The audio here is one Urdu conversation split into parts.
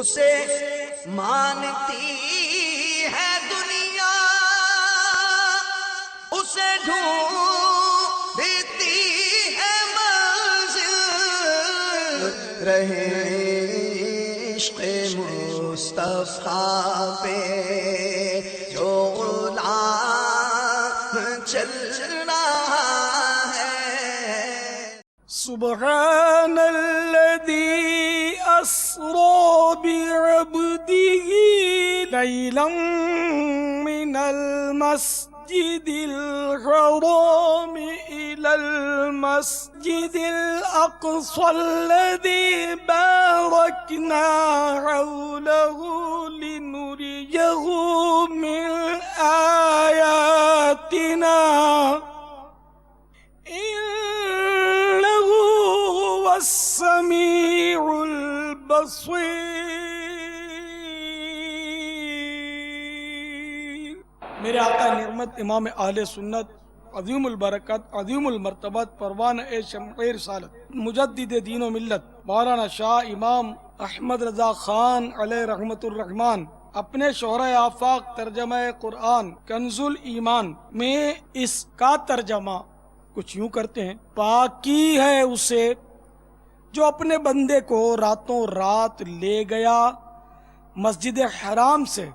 اسے مانتی ہے دنیا، اسے ڈھونڈتی ہے منزل، رہے عشق مصطفیٰ پہ جو غلام چل رہا ہے۔ سبحان الذي أسرى بعبده ليلا من المسجد الحرام إلى المسجد الأقصى الذي باركنا حوله لنريه من آياتنا إنه هو السميع البصير۔ میرے آقا نعمت امام اہل سنت عظیم البرکت عظیم المرتبت پروان شمع رسالت مجدد دین و ملت مولانا شاہ امام احمد رضا خان علیہ رحمت الرحمن اپنے شہرۂ آفاق ترجمہ قرآن کنز الایمان میں اس کا ترجمہ کچھ یوں کرتے ہیں: پاکی ہے اسے جو اپنے بندے کو راتوں رات لے گیا مسجد حرام سے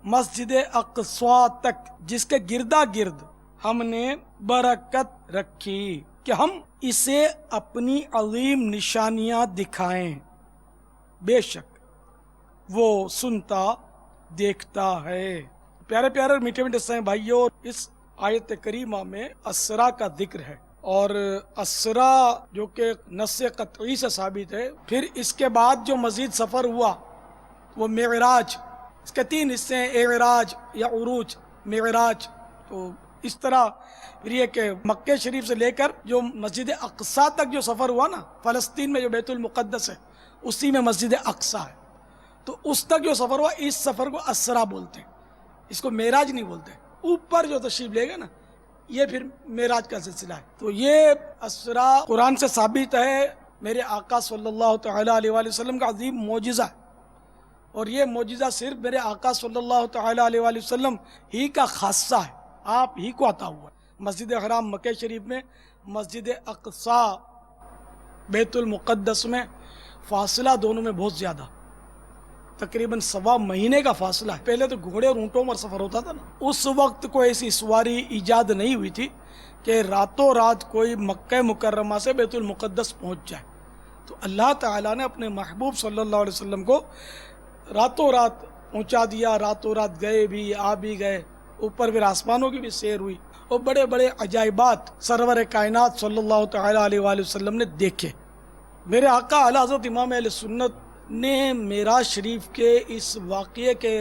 مسجد اقصی تک، جس کے گردا گرد ہم نے برکت رکھی کہ ہم اسے اپنی عظیم نشانیاں دکھائیں، بے شک وہ سنتا دیکھتا ہے۔ پیارے پیارے میٹھے میٹھے سائیں بھائیوں، اس آیت کریمہ میں اسرا کا ذکر ہے، اور اسرا جو کہ نص قطعی سے ثابت ہے۔ پھر اس کے بعد جو مزید سفر ہوا وہ معراج، اس کے 3 حصے ہیں: اعراج یا عروج، معراج۔ تو اس طرح پھر یہ کہ مکہ شریف سے لے کر جو مسجد اقصی تک جو سفر ہوا نا، فلسطین میں جو بیت المقدس ہے اسی میں مسجد اقصی ہے، تو اس تک جو سفر ہوا اس سفر کو اسرا بولتے ہیں، اس کو معراج نہیں بولتے۔ اوپر جو تشریف لے گا نا یہ پھر معراج کا سلسلہ ہے۔ تو یہ اسرا قرآن سے ثابت ہے، میرے آقا صلی اللہ تعالی علیہ وآلہ وسلم کا عظیم معجزہ ہے، اور یہ معجزہ صرف میرے آقا صلی اللہ تعالی علیہ وآلہ وسلم ہی کا خاصہ ہے، آپ ہی کو عطا ہوا ہے۔ مسجد حرام مکہ شریف میں، مسجد اقصی بیت المقدس میں فاصلہ دونوں میں بہت زیادہ، تقریباً 1.25 مہینے کا فاصلہ ہے۔ پہلے تو گھوڑے اور اونٹوں پر سفر ہوتا تھا نا، اس وقت کوئی ایسی سواری ایجاد نہیں ہوئی تھی کہ راتوں رات کوئی مکہ مکرمہ سے بیت المقدس پہنچ جائے، تو اللہ تعالیٰ نے اپنے محبوب صلی اللہ علیہ وسلم کو راتوں رات پہنچا دیا، راتوں رات گئے بھی آ بھی گئے، اوپر پھر آسمانوں کی بھی سیر ہوئی، اور بڑے بڑے عجائبات سرور کائنات صلی اللہ تعالی علیہ وآلہ وسلم نے دیکھے۔ میرے آقا اعلی حضرت امام اہل سنت نے معراج شریف کے اس واقعے کے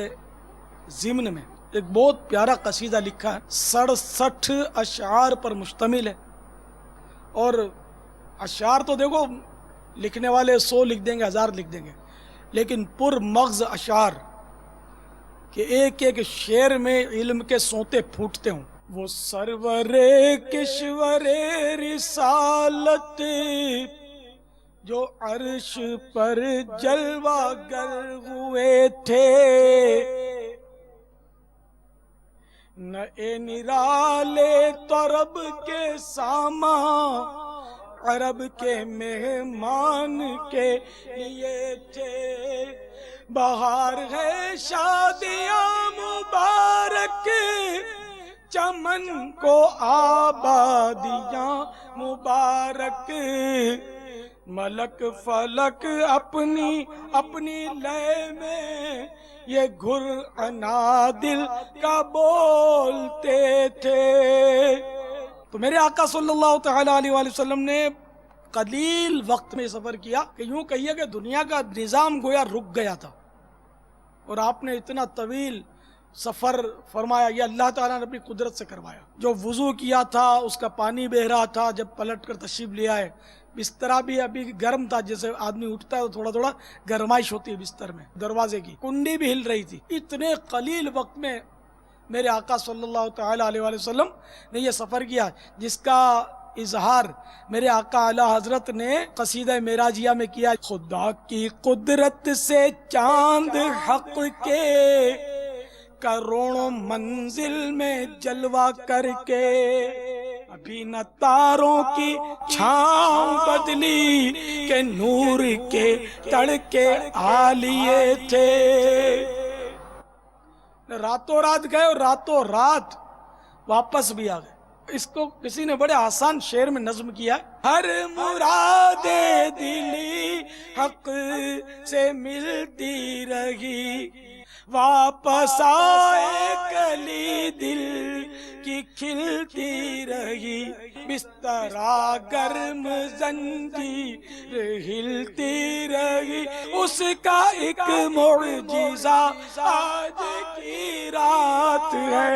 ضمن میں ایک بہت پیارا قصیدہ لکھا ہے، 67 اشعار پر مشتمل ہے، اور اشعار تو دیکھو لکھنے والے 100 لکھ دیں گے، 1000 لکھ دیں گے، لیکن پر مغز اشعار کہ ایک ایک شعر میں علم کے سونتے پھوٹتے ہوں۔ وہ سرور کشور رسالت جو عرش پر جلوہ گر ہوئے تھے، نئے نرالے طرب کے سامان عرب کے مہمان کے لیے تھے، بہار ہے شادیاں مبارک چمن کو آبادیاں مبارک، ملک فلک اپنی لے میں یہ گھر انادل کا بولتے تھے۔ تو میرے آقا صلی اللہ تعالی علیہ وآلہ وسلم نے قلیل وقت میں سفر کیا کہ یوں کہیے کہ دنیا کا نظام گویا رک گیا تھا، اور آپ نے اتنا طویل سفر فرمایا، یہ اللہ تعالیٰ نے اپنی قدرت سے کروایا۔ جو وضو کیا تھا اس کا پانی بہہ رہا تھا، جب پلٹ کر تشریف لے آئے، بستر بھی ابھی گرم تھا، جیسے آدمی اٹھتا ہے تو تھوڑا تھوڑا گرمائش ہوتی ہے بستر میں، دروازے کی کنڈی بھی ہل رہی تھی۔ اتنے قلیل وقت میں میرے آقا صلی اللہ تعالی علیہ وآلہ وسلم نے یہ سفر کیا، جس کا اظہار میرے آقا اعلی حضرت نے قصیدہ معراجیہ میں کیا. خدا کی قدرت سے چاند حق کے کروڑوں منزل میں جلوہ کر کے ابھی نہ تاروں کی چھاؤں بدلی کہ نور کے تڑکے آ لیے تھے. راتوں رات گئے اور راتوں رات واپس بھی آ گئے. اس کو کسی نے بڑے آسان شعر میں نظم کیا ہے. ہر مراد دلی حق سے ملتی رہی واپس آئے کلی دل کی کھلتی رہی بسترا گرم زنجیر ہلتی رہی اس کا ایک معجزہ آج کی رات ہے.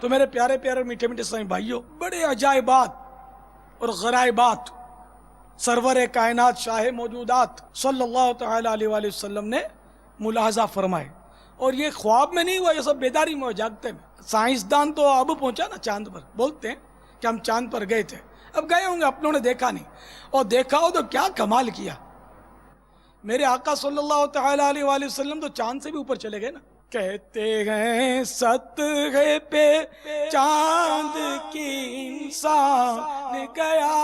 تو میرے پیارے پیارے میٹھے میٹھے اسلامی بھائیوں، بڑے عجائبات اور غرائبات سرور کائنات شاہ موجودات صلی اللہ تعالی علیہ وآلہ وسلم نے ملاحظہ فرمائے. اور یہ خواب میں نہیں ہوا، یہ سب بیداری میں جاگتے میں. سائنسدان تو اب پہنچا نا چاند پر، بولتے ہیں کہ ہم چاند پر گئے تھے. اب گئے ہوں گے، اپنوں نے دیکھا نہیں، اور دیکھا ہو تو کیا کمال کیا. میرے آقا صلی اللہ تعالی علیہ وآلہ وسلم تو چاند سے بھی اوپر چلے گئے نا. کہتے ہیں سطح پہ چاند کی انسان گیا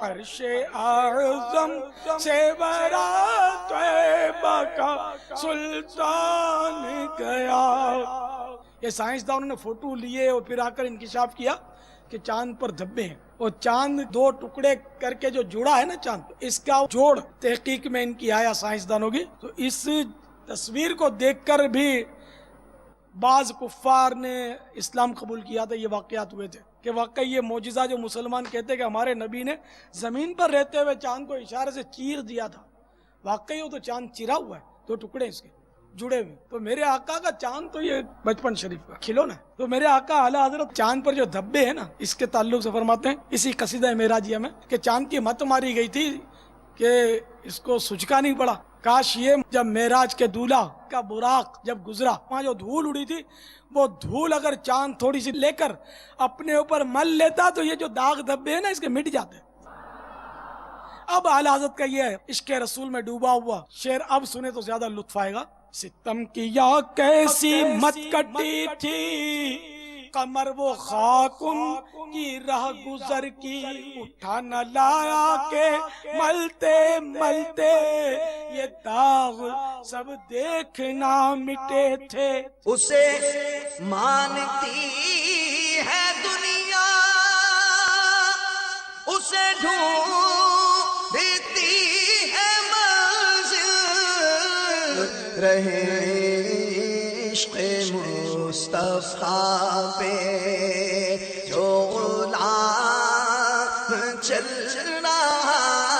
عرش اعظم سے برات طیبہ کا سلطان گیا. یہ سائنسدانوں نے فوٹو لیے اور پھر آ کر انکشاف کیا کہ چاند پر دھبے ہیں، اور چاند دو ٹکڑے کر کے جو جڑا ہے نا چاند، اس کا جوڑ تحقیق میں ان کی آیا سائنسدانوں کی. تو اس تصویر کو دیکھ کر بھی بعض کفار نے اسلام قبول کیا تھا. یہ واقعات ہوئے تھے کہ واقعی یہ معجزہ جو مسلمان کہتے ہیں کہ ہمارے نبی نے زمین پر رہتے ہوئے چاند کو اشارے سے چیر دیا تھا، واقعی وہ تو چاند چرا ہوا ہے، دو ٹکڑے اس کے جڑے ہوئے. تو میرے آقا کا چاند تو یہ بچپن شریف کا کھلونا ہے. تو میرے آقا اعلی حضرت چاند پر جو دھبے ہیں نا، اس کے تعلق سے فرماتے ہیں اسی قصیدہ معراجیہ میں کہ چاند کی مت ماری گئی تھی کہ اس کو سجکا نہیں پڑا. کاش یہ جب معراج کے دولہا کا براق جب گزرا، وہاں جو دھول اڑی تھی، وہ دھول اگر چاند تھوڑی سی لے کر اپنے اوپر مل لیتا تو یہ جو داغ دھبے ہیں نا، اس کے مٹ جاتے. اب اعلی حضرت کا یہ عشق رسول میں ڈوبا ہوا شعر اب سنے تو زیادہ لطف آئے گا. ستم کیا کیسی مت کٹی تھی قمر وہ خاک ان کی راہ گزر کی، اٹھا نہ لایا کہ ملتے ملتے یہ داغ سب دیکھنا مٹے تھے. اسے مانتی ہے دنیا، اسے ڈھونڈتی ہے منزل، رہے عشق مصطفیٰ پہ جو غلام چل رہا